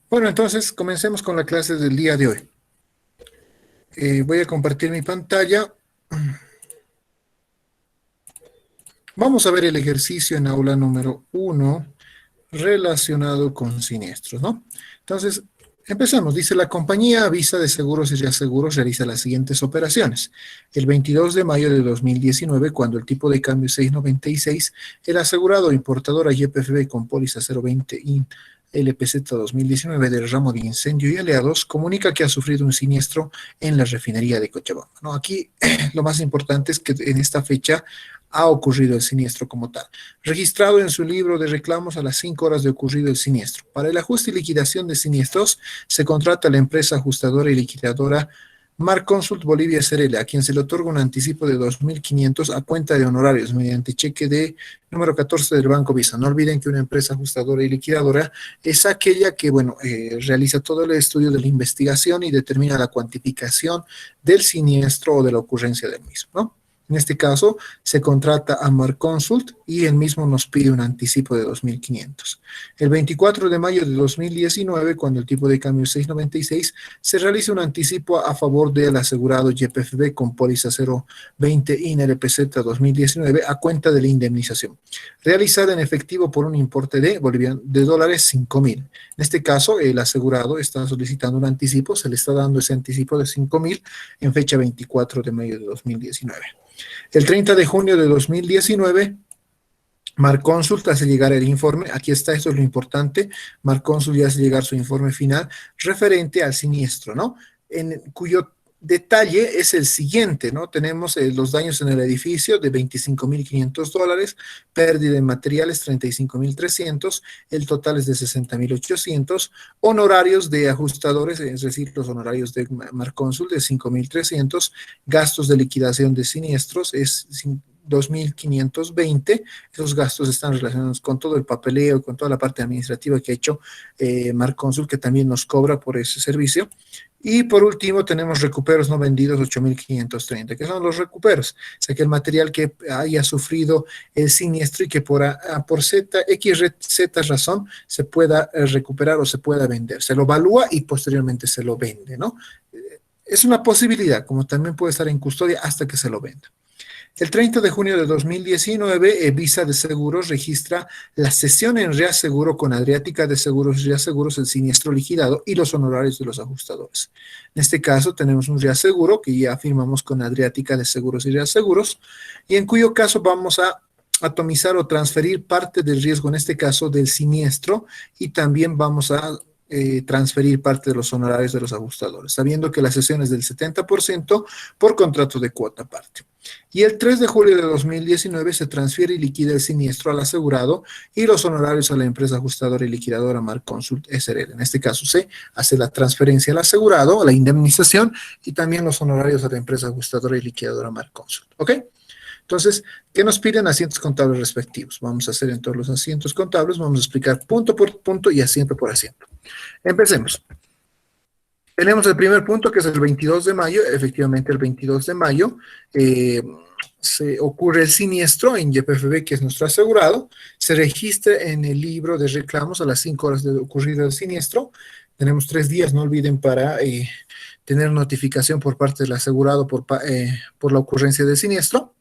Bueno, entonces comencemos con la clase del día de hoy. Voy a compartir mi pantalla. Vamos a ver el ejercicio en aula número 1 relacionado con siniestros, ¿no? Entonces, empezamos. Dice, la compañía Visa de Seguros y Reaseguros realiza las siguientes operaciones. El 22 de mayo de 2019, cuando el tipo de cambio es 6.96, el asegurado importadora YPFB con póliza 020 IN LPZ 2019 del ramo de incendio y aliados comunica que ha sufrido un siniestro en la refinería de Cochabamba, ¿no? Aquí lo más importante es que en esta fecha ha ocurrido el siniestro como tal, registrado en su libro de reclamos a las 5 horas de ocurrido el siniestro. Para el ajuste y liquidación de siniestros, se contrata a la empresa ajustadora y liquidadora Marconsult Bolivia SRL, a quien se le otorga un anticipo de 2.500 a cuenta de honorarios mediante cheque de número 14 del Banco Visa. No olviden que una empresa ajustadora y liquidadora es aquella que, bueno, realiza todo el estudio de la investigación y determina la cuantificación del siniestro o de la ocurrencia del mismo, ¿no? En este caso, se contrata a Marconsult y el mismo nos pide un anticipo de 2.500. El 24 de mayo de 2019, cuando el tipo de cambio es 6.96, se realiza un anticipo a favor del asegurado YPFB con póliza 020 INRPZ 2019 a cuenta de la indemnización, realizada en efectivo por un importe de dólares 5.000. En este caso, el asegurado está solicitando un anticipo, se le está dando ese anticipo de 5.000 en fecha 24 de mayo de 2019. El 30 de junio de 2019, Marconsult hace llegar el informe, aquí está, esto es lo importante, Marconsult ya hace llegar su informe final referente al siniestro, ¿no? En cuyo detalle es el siguiente, ¿no? Tenemos los daños en el edificio de $25.500, pérdida en materiales 35.300, el total es de 60.800, honorarios de ajustadores, es decir, los honorarios de Marconsult de 5.300, gastos de liquidación de siniestros es 2.520. Esos gastos están relacionados con todo el papeleo, con toda la parte administrativa que ha hecho Marconsult, que también nos cobra por ese servicio. Y por último tenemos recuperos no vendidos 8.530. ¿Qué son los recuperos? O sea, que el material que haya sufrido el siniestro y que por Z razón se pueda recuperar o se pueda vender. Se lo evalúa y posteriormente se lo vende, ¿no? Es una posibilidad, como también puede estar en custodia hasta que se lo venda. El 30 de junio de 2019, Visa de Seguros registra la cesión en reaseguro con Adriática de Seguros y Reaseguros, el siniestro liquidado y los honorarios de los ajustadores. En este caso tenemos un reaseguro que ya firmamos con Adriática de Seguros y Reaseguros y en cuyo caso vamos a atomizar o transferir parte del riesgo, en este caso del siniestro, y también vamos a transferir parte de los honorarios de los ajustadores, sabiendo que la cesión es del 70% por contrato de cuota parte. Y el 3 de julio de 2019 se transfiere y liquida el siniestro al asegurado y los honorarios a la empresa ajustadora y liquidadora Marconsult SRL. En este caso se hace la transferencia al asegurado, a la indemnización y también los honorarios a la empresa ajustadora y liquidadora Marconsult. ¿Ok? Entonces, ¿qué nos piden? Asientos contables respectivos. Vamos a hacer en todos los asientos contables, vamos a explicar punto por punto y asiento por asiento. Empecemos. Tenemos el primer punto que es el 22 de mayo. Efectivamente, el 22 de mayo se ocurre el siniestro en YPFB, que es nuestro asegurado. Se registra en el libro de reclamos a las 5 horas de ocurrido el siniestro. Tenemos 3 días, no olviden, para tener notificación por parte del asegurado por la ocurrencia del siniestro.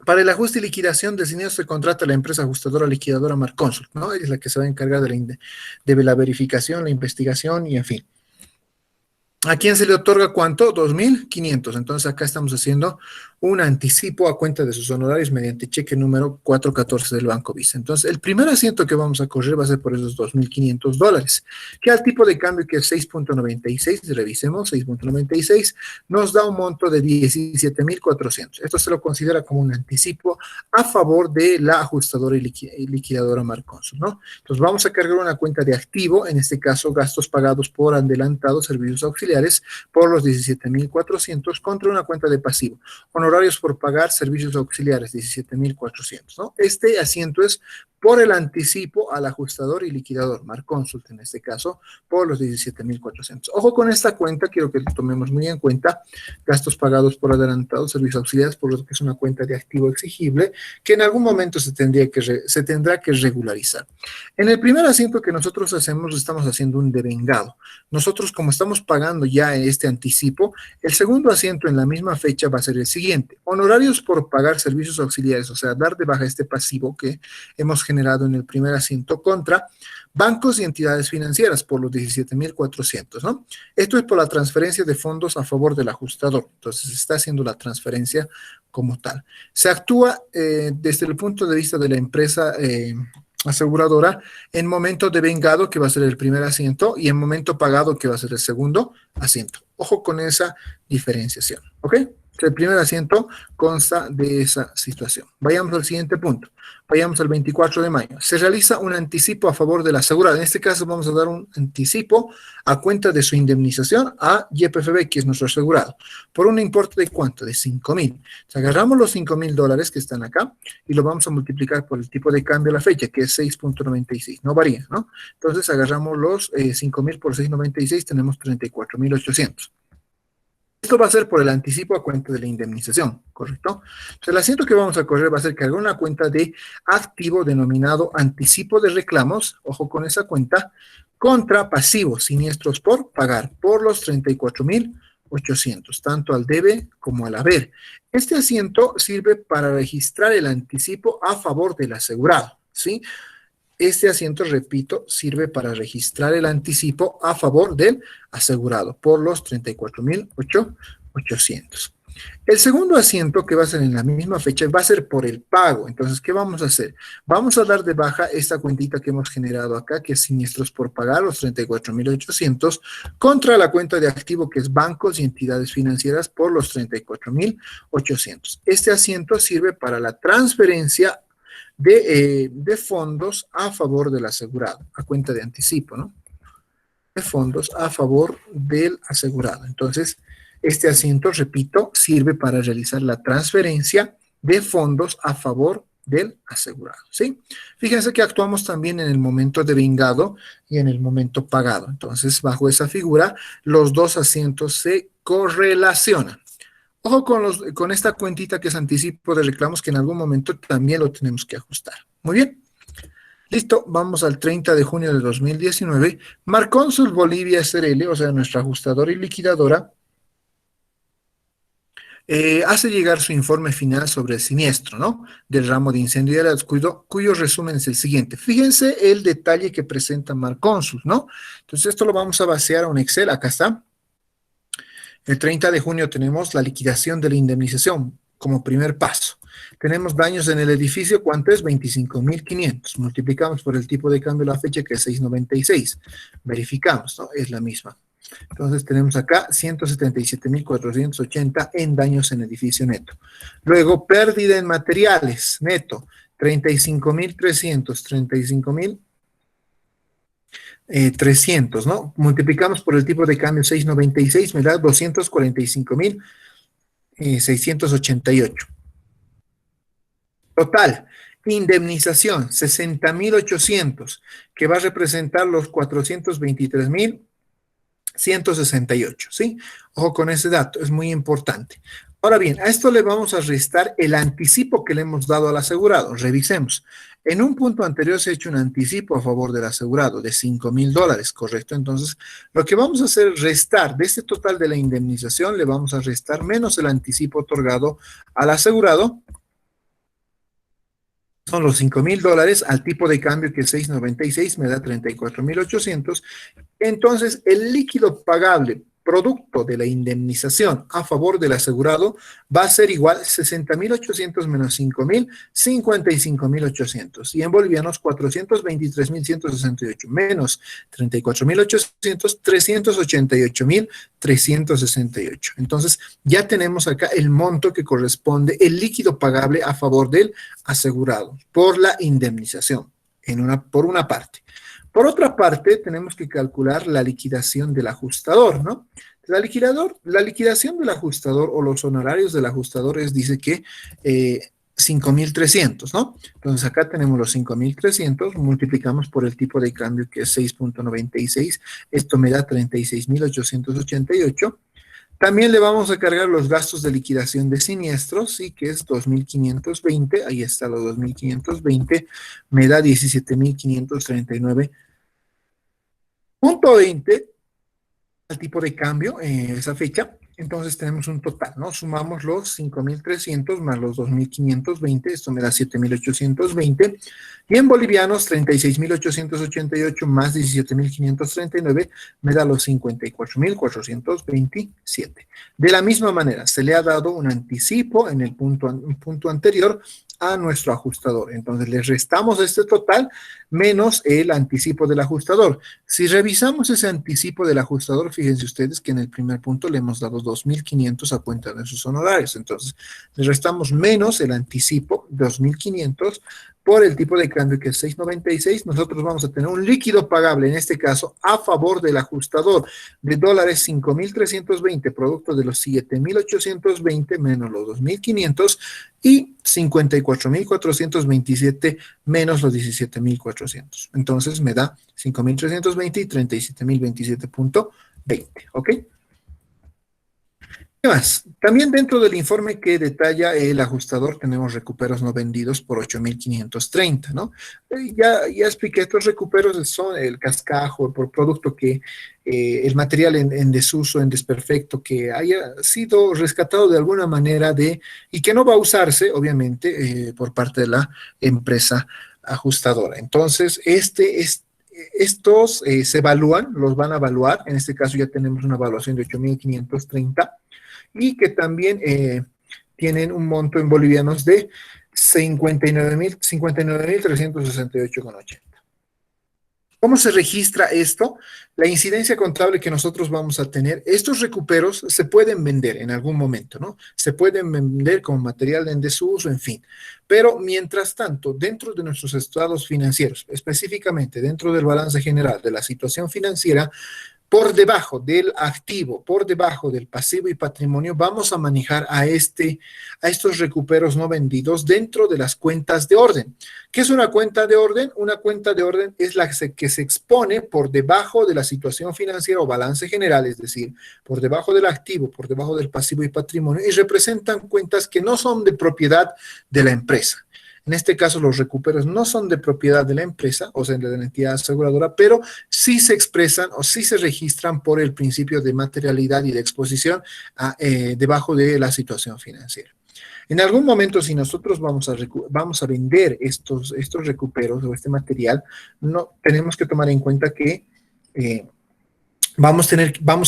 Para el ajuste y liquidación del siniestro se contrata a la empresa ajustadora liquidadora Marconsult, ¿no? Ella es la que se va a encargar de la verificación, la investigación y en fin. ¿A quién se le otorga cuánto? 2.500. Entonces acá estamos haciendo un anticipo a cuenta de sus honorarios mediante cheque número 414 del Banco Visa. Entonces el primer asiento que vamos a correr va a ser por esos $2.500, que al tipo de cambio que es 6.96, revisemos, 6.96, nos da un monto de 17.400. Esto se lo considera como un anticipo a favor de la ajustadora y liquidadora Marconsult, ¿no? Entonces vamos a cargar una cuenta de activo, en este caso gastos pagados por adelantado, servicios auxiliares, por los 17.400 contra una cuenta de pasivo. Honorarios por pagar, servicios auxiliares, 17.400, ¿no? Este asiento es por el anticipo al ajustador y liquidador, Marconsult en este caso, por los 17.400. Ojo con esta cuenta, quiero que lo tomemos muy en cuenta, gastos pagados por adelantado, servicios auxiliares, por lo que es una cuenta de activo exigible, que en algún momento se tendrá que regularizar. En el primer asiento que nosotros hacemos, estamos haciendo un devengado. Nosotros, como estamos pagando ya este anticipo, el segundo asiento en la misma fecha va a ser el siguiente. Honorarios por pagar servicios auxiliares, o sea, dar de baja este pasivo que hemos generado en el primer asiento contra bancos y entidades financieras por los 17.400, ¿no? Esto es por la transferencia de fondos a favor del ajustador. Entonces, se está haciendo la transferencia como tal. Se actúa desde el punto de vista de la empresa aseguradora en momento de vengado, que va a ser el primer asiento, y en momento pagado, que va a ser el segundo asiento. Ojo con esa diferenciación, ¿ok? El primer asiento consta de esa situación. Vayamos al siguiente punto. Vayamos al 24 de mayo. Se realiza un anticipo a favor del asegurado. En este caso vamos a dar un anticipo a cuenta de su indemnización a YPFB, que es nuestro asegurado, por un importe de ¿cuánto? De 5.000. O sea, agarramos los $5.000 que están acá y lo vamos a multiplicar por el tipo de cambio a la fecha, que es 6.96. No varía, ¿no? Entonces agarramos los 5.000 por 6.96, tenemos 34.800. Esto va a ser por el anticipo a cuenta de la indemnización, ¿correcto? Entonces, el asiento que vamos a correr va a ser cargar una cuenta de activo denominado anticipo de reclamos, ojo con esa cuenta, contra pasivos siniestros por pagar por los 34.800, tanto al debe como al haber. Este asiento sirve para registrar el anticipo a favor del asegurado, ¿sí? Este asiento, repito, sirve para registrar el anticipo a favor del asegurado por los 34.800. El segundo asiento, que va a ser en la misma fecha, va a ser por el pago. Entonces, ¿qué vamos a hacer? Vamos a dar de baja esta cuentita que hemos generado acá, que es siniestros por pagar, los 34.800, contra la cuenta de activo, que es bancos y entidades financieras, por los 34.800. Este asiento sirve para la transferencia de fondos a favor del asegurado, a cuenta de anticipo, ¿no? De fondos a favor del asegurado. Entonces, este asiento, repito, sirve para realizar la transferencia de fondos a favor del asegurado, ¿sí? Fíjense que actuamos también en el momento de vengado y en el momento pagado. Entonces, bajo esa figura, los dos asientos se correlacionan. Ojo con esta cuentita que es anticipo de reclamos, que en algún momento también lo tenemos que ajustar. Muy bien. Listo, vamos al 30 de junio de 2019. Marconsult Bolivia SRL, o sea, nuestra ajustadora y liquidadora, hace llegar su informe final sobre el siniestro, ¿no? Del ramo de incendio y el descuido, cuyo resumen es el siguiente. Fíjense el detalle que presenta Marconsult, ¿no? Entonces, esto lo vamos a vaciar a un Excel. Acá está. El 30 de junio tenemos la liquidación de la indemnización como primer paso. Tenemos daños en el edificio, ¿cuánto es? 25.500. Multiplicamos por el tipo de cambio la fecha, que es 6.96. Verificamos, ¿no? Es la misma. Entonces tenemos acá 177.480 en daños en edificio neto. Luego, pérdida en materiales neto, 35.300, 300, ¿no? Multiplicamos por el tipo de cambio 6.96, me da 245.688. Total, indemnización 60.800, que va a representar los 423.168, ¿sí? Ojo con ese dato, es muy importante. Ahora bien, a esto le vamos a restar el anticipo que le hemos dado al asegurado. Revisemos. En un punto anterior se ha hecho un anticipo a favor del asegurado de $5.000, ¿correcto? Entonces, lo que vamos a hacer es restar de este total de la indemnización, le vamos a restar menos el anticipo otorgado al asegurado. Son los $5.000 al tipo de cambio, que es 6.96, me da 34.800. Entonces, el líquido pagable producto de la indemnización a favor del asegurado va a ser igual 60.800 menos 5.000, 55.800. Y en bolivianos, 423.168 menos 34.800, 388.368. Entonces, ya tenemos acá el monto que corresponde, el líquido pagable a favor del asegurado por la indemnización, por una parte. Por otra parte, tenemos que calcular la liquidación del ajustador, ¿no? La liquidación del ajustador o los honorarios del ajustador dice que 5.300, ¿no? Entonces acá tenemos los 5.300, multiplicamos por el tipo de cambio que es 6.96, esto me da 36.888. También le vamos a cargar los gastos de liquidación de siniestros, sí, que es 2.520, ahí está los 2.520, me da 17.539.20 al tipo de cambio, esa fecha. Entonces tenemos un total, ¿no? Sumamos los 5.300 más los 2.520, esto me da 7.820. Y en bolivianos, 36.888 más 17.539 me da los 54.427. De la misma manera, se le ha dado un anticipo en el punto anterior a nuestro ajustador. Entonces le restamos este total menos el anticipo del ajustador. Si revisamos ese anticipo del ajustador, fíjense ustedes que en el primer punto le hemos dado 2.500 a cuenta de sus honorarios. Entonces, le restamos menos el anticipo, 2.500, por el tipo de cambio que es 6.96. Nosotros vamos a tener un líquido pagable, en este caso, a favor del ajustador de dólares 5.320, producto de los 7.820 menos los 2.500 y 54.427 menos los 17.400. Entonces me da 5.320 y 37.027.20, ¿ok? ¿Qué más? También dentro del informe que detalla el ajustador tenemos recuperos no vendidos por 8.530, ¿no? Ya expliqué, estos recuperos son el cascajo, por producto que el material en desuso, en desperfecto, que haya sido rescatado de alguna manera y que no va a usarse, obviamente, por parte de la empresa ajustadora. Entonces, estos se evalúan, los van a evaluar, en este caso ya tenemos una evaluación de 8.530 y que también tienen un monto en bolivianos de 59.368,80. ¿Cómo se registra esto? La incidencia contable que nosotros vamos a tener, estos recuperos se pueden vender en algún momento, ¿no? Se pueden vender como material en desuso, en fin. Pero mientras tanto, dentro de nuestros estados financieros, específicamente dentro del balance general de la situación financiera, por debajo del activo, por debajo del pasivo y patrimonio, vamos a manejar a estos recuperos no vendidos dentro de las cuentas de orden. ¿Qué es una cuenta de orden? Una cuenta de orden es la que se expone por debajo de la situación financiera o balance general, es decir, por debajo del activo, por debajo del pasivo y patrimonio, y representan cuentas que no son de propiedad de la empresa. En este caso, los recuperos no son de propiedad de la empresa, o sea, de la entidad aseguradora, pero sí se expresan o sí se registran por el principio de materialidad y de exposición debajo de la situación financiera. En algún momento, si nosotros vamos a vender estos recuperos o este material, no, tenemos que tomar en cuenta que vamos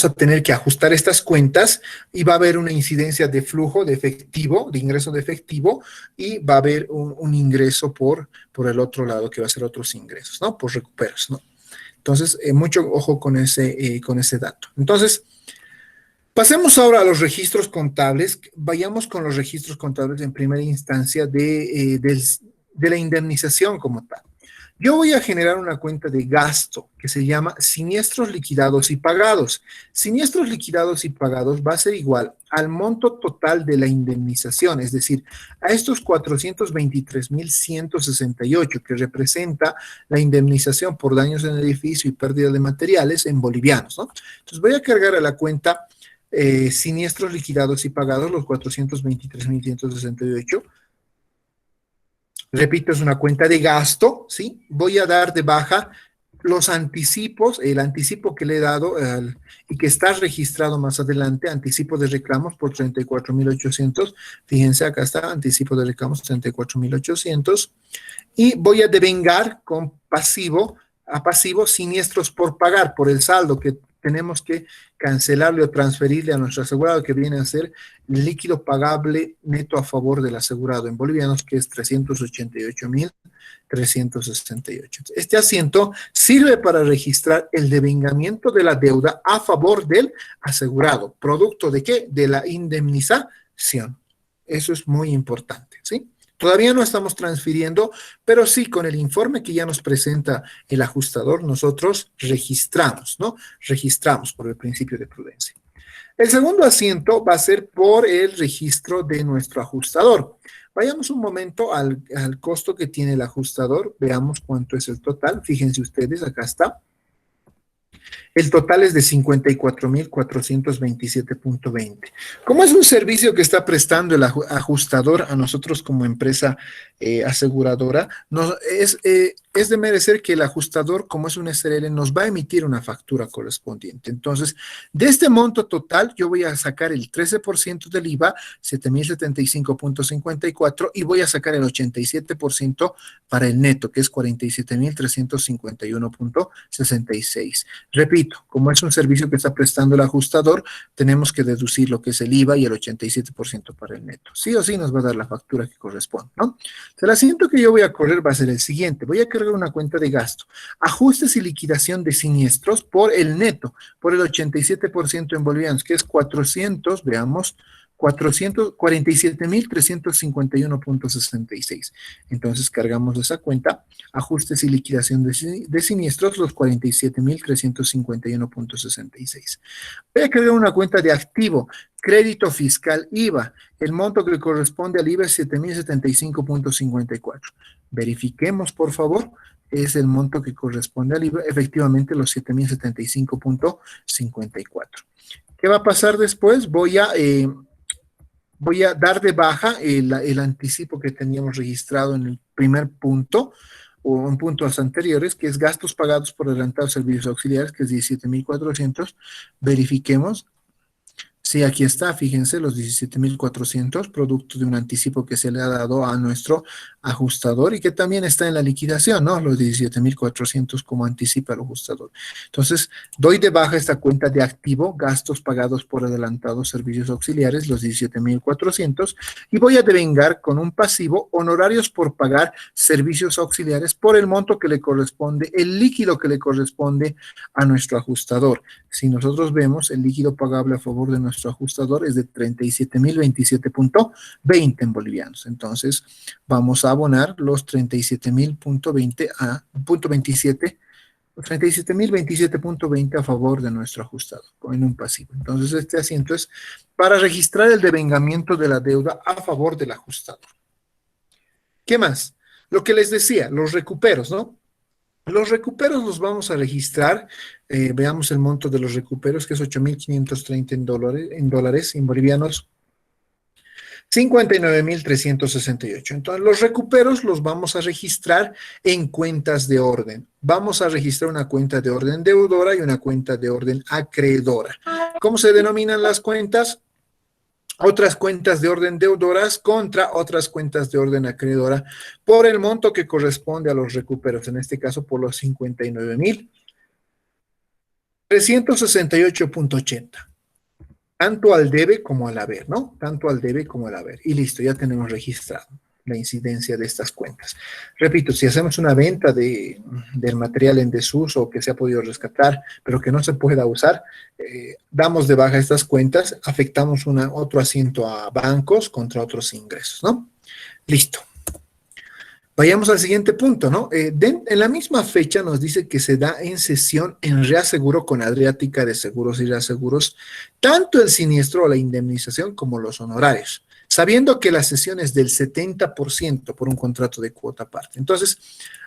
a tener que ajustar estas cuentas y va a haber una incidencia de flujo de efectivo, de ingreso de efectivo, y va a haber un ingreso por el otro lado, que va a ser otros ingresos, ¿no? Por recuperos, ¿no? Entonces, mucho ojo con ese dato. Entonces, pasemos ahora a los registros contables. Vayamos con los registros contables en primera instancia de la indemnización como tal. Yo voy a generar una cuenta de gasto que se llama siniestros liquidados y pagados. Siniestros liquidados y pagados va a ser igual al monto total de la indemnización, es decir, a estos 423.168 que representa la indemnización por daños en el edificio y pérdida de materiales en bolivianos, ¿no? Entonces voy a cargar a la cuenta siniestros liquidados y pagados los 423.168. Repito, es una cuenta de gasto, ¿sí? Voy a dar de baja los anticipos, el anticipo que le he dado y que está registrado más adelante, anticipo de reclamos por 34.800. Fíjense, acá está, anticipo de reclamos 34.800. Y voy a devengar con pasivo a pasivo siniestros por pagar, por el saldo que tenemos que cancelarle o transferirle a nuestro asegurado, que viene a ser el líquido pagable neto a favor del asegurado en bolivianos, que es 388.368. Este asiento sirve para registrar el devengamiento de la deuda a favor del asegurado. ¿Producto de qué? De la indemnización. Eso es muy importante, ¿sí? Todavía no estamos transfiriendo, pero sí con el informe que ya nos presenta el ajustador, nosotros registramos, ¿no? Registramos por el principio de prudencia. El segundo asiento va a ser por el registro de nuestro ajustador. Vayamos un momento al costo que tiene el ajustador, veamos cuánto es el total. Fíjense ustedes, acá está. El total es de 54,427,20. Como es un servicio que está prestando el ajustador a nosotros como empresa aseguradora, es de merecer que el ajustador, como es un SRL, nos va a emitir una factura correspondiente. Entonces, de este monto total, yo voy a sacar el 13% del IVA, 7,075,54, y voy a sacar el 87% para el neto, que es 47,351,66. Repito, como es un servicio que está prestando el ajustador, tenemos que deducir lo que es el IVA y el 87% para el neto. Sí o sí nos va a dar la factura que corresponde, ¿no? El asiento que yo voy a correr va a ser el siguiente. Voy a cargar una cuenta de gasto. Ajustes y liquidación de siniestros por el neto, por el 87% en bolivianos, que es 400, veamos, 447,351,66. Entonces cargamos esa cuenta, ajustes y liquidación de siniestros, los 47,351,66. Voy a cargar una cuenta de activo, crédito fiscal IVA. El monto que corresponde al IVA es 7,075,54. Verifiquemos, por favor. Es el monto que corresponde al IVA, efectivamente los 7,075,54. ¿Qué va a pasar después? Voy a dar de baja el anticipo que teníamos registrado en el primer punto o en puntos anteriores, que es gastos pagados por adelantados servicios auxiliares, que es 17,400. Verifiquemos. Sí, aquí está, fíjense, los 17,400, producto de un anticipo que se le ha dado a nuestro ajustador y que también está en la liquidación, ¿no? Los 17,400 como anticipa el ajustador. Entonces, doy de baja esta cuenta de activo, gastos pagados por adelantados servicios auxiliares, los 17,400, y voy a devengar con un pasivo honorarios por pagar servicios auxiliares por el monto que le corresponde, el líquido que le corresponde a nuestro ajustador. Si nosotros vemos, el líquido pagable a favor de nuestro ajustador es de 37,027,20 en bolivianos. Entonces, vamos a abonar los 37,000,20 a punto 27, 37,027,20 a favor de nuestro ajustador, en un pasivo. Entonces, este asiento es para registrar el devengamiento de la deuda a favor del ajustador. ¿Qué más? Lo que les decía, los recuperos, ¿no? Los recuperos los vamos a registrar. Veamos el monto de los recuperos, que es 8,530 en dólares, en bolivianos, 59,368. Entonces, los recuperos los vamos a registrar en cuentas de orden. Vamos a registrar una cuenta de orden deudora y una cuenta de orden acreedora. ¿Cómo se denominan las cuentas? Otras cuentas de orden deudoras contra otras cuentas de orden acreedora por el monto que corresponde a los recuperos, en este caso por los 59,368,80. Tanto al debe como al haber, ¿no? Tanto al debe como al haber. Y listo, ya tenemos registrado la incidencia de estas cuentas. Repito, si hacemos una venta del material en desuso que se ha podido rescatar, pero que no se pueda usar, damos de baja estas cuentas, afectamos otro asiento a bancos contra otros ingresos, ¿no? Listo. Vayamos al siguiente punto, ¿no? En la misma fecha nos dice que se da en sesión en reaseguro con Adriática de Seguros y Reaseguros, tanto el siniestro o la indemnización como los honorarios, sabiendo que la sesión es del 70% por un contrato de cuota aparte. Entonces,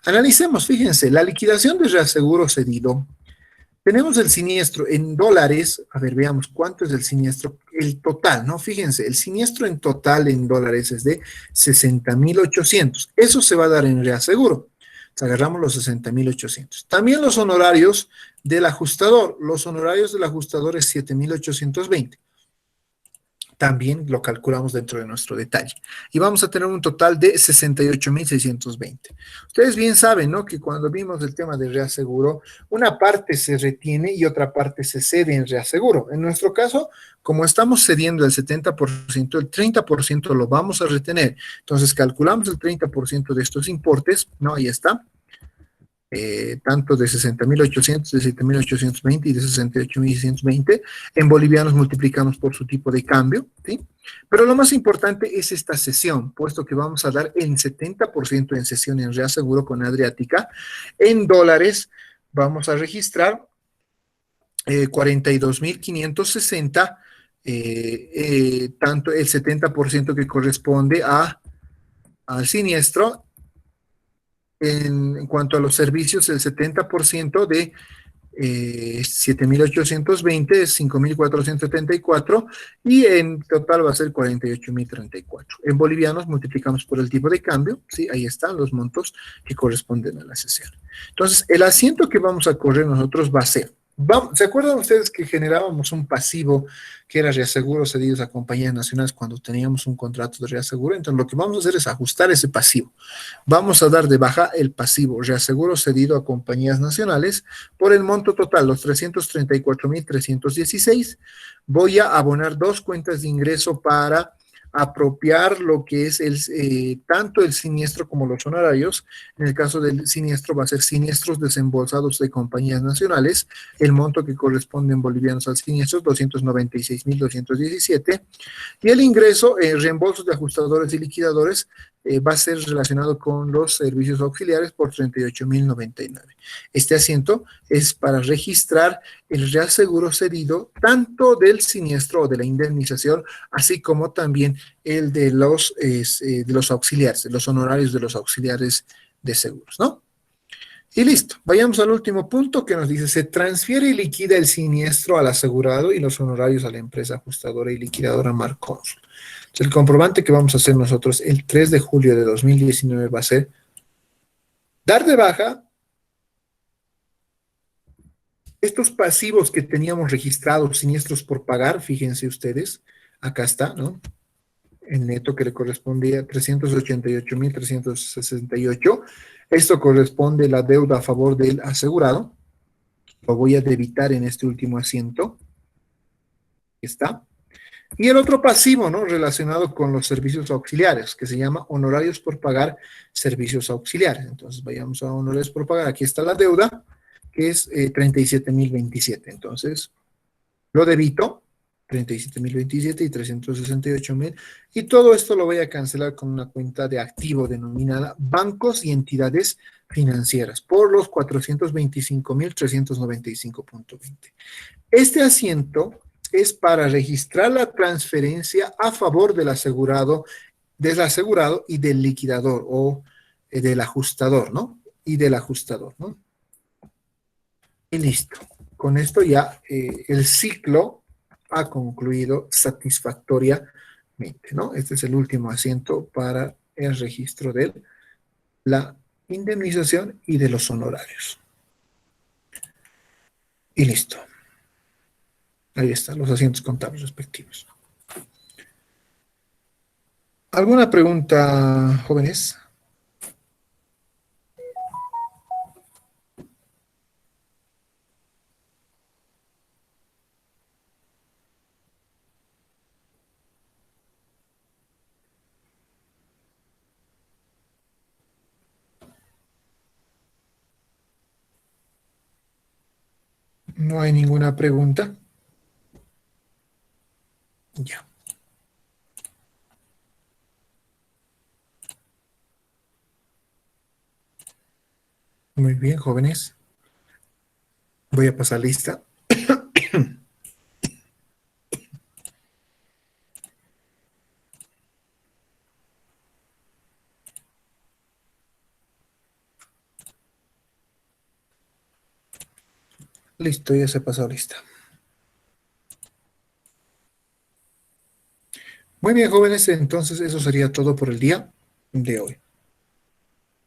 analicemos, fíjense, la liquidación de reaseguro cedido. Tenemos el siniestro en dólares. A ver, veamos cuánto es el siniestro, el total, ¿no? Fíjense, el siniestro en total en dólares es de 60,800. Eso se va a dar en reaseguro. Agarramos los 60,800. También los honorarios del ajustador. Los honorarios del ajustador es 7,820. También lo calculamos dentro de nuestro detalle. Y vamos a tener un total de 68,620. Ustedes bien saben, ¿no? Que cuando vimos el tema de reaseguro, una parte se retiene y otra parte se cede en reaseguro. En nuestro caso, como estamos cediendo el 70%, el 30% lo vamos a retener. Entonces, calculamos el 30% de estos importes, ¿no? Ahí está. Tanto de 60,800, de 7,820 y de 68,620. En bolivianos multiplicamos por su tipo de cambio, ¿sí? Pero lo más importante es esta sesión, puesto que vamos a dar el 70% en sesión en reaseguro con Adriática. En dólares vamos a registrar 42,560, tanto el 70% que corresponde a al siniestro. En cuanto a los servicios, el 70% de 7.820 es 5.474 y en total va a ser 48.034. En bolivianos multiplicamos por el tipo de cambio, ¿sí? Ahí están los montos que corresponden a la sesión. Entonces, el asiento que vamos a correr nosotros va a ser, ¿se acuerdan ustedes que generábamos un pasivo que era reaseguros cedidos a compañías nacionales cuando teníamos un contrato de reaseguro? Entonces, lo que vamos a hacer es ajustar ese pasivo. Vamos a dar de baja el pasivo reaseguro cedido a compañías nacionales por el monto total, los 334.316. Voy a abonar dos cuentas de ingreso para apropiar lo que es tanto el siniestro como los honorarios. En el caso del siniestro va a ser siniestros desembolsados de compañías nacionales, el monto que corresponde en bolivianos al siniestro, 296.217, y el ingreso, reembolsos de ajustadores y liquidadores, va a ser relacionado con los servicios auxiliares por 38.099. Este asiento es para registrar el reaseguro cedido tanto del siniestro o de la indemnización, así como también el de los auxiliares, de los honorarios de los auxiliares de seguros, ¿no? Y listo, vayamos al último punto que nos dice, se transfiere y liquida el siniestro al asegurado y los honorarios a la empresa ajustadora y liquidadora Marconsul. Entonces, el comprobante que vamos a hacer nosotros el 3 de julio de 2019 va a ser dar de baja estos pasivos que teníamos registrados, siniestros por pagar, fíjense ustedes, acá está, ¿no? El neto que le correspondía a 388.368. Esto corresponde a la deuda a favor del asegurado. Lo voy a debitar en este último asiento. Aquí está. Y el otro pasivo, ¿no? Relacionado con los servicios auxiliares, que se llama honorarios por pagar servicios auxiliares. Entonces, vayamos a honorarios por pagar. Aquí está la deuda, que es 37.027. Entonces, lo debito, 37.027 y 368.000. Y todo esto lo voy a cancelar con una cuenta de activo denominada bancos y entidades financieras por los 425.395.20. Este asiento es para registrar la transferencia a favor del asegurado y del liquidador o del ajustador, ¿no? Y del ajustador, ¿no? Y listo. Con esto ya el ciclo ha concluido satisfactoriamente, ¿no? Este es el último asiento para el registro de la indemnización y de los honorarios. Y listo. Ahí están los asientos contables respectivos. ¿Alguna pregunta, jóvenes? No hay ninguna pregunta. Ya. Muy bien, jóvenes. Voy a pasar lista. Listo, ya se pasó lista. Muy bien, jóvenes, entonces eso sería todo por el día de hoy.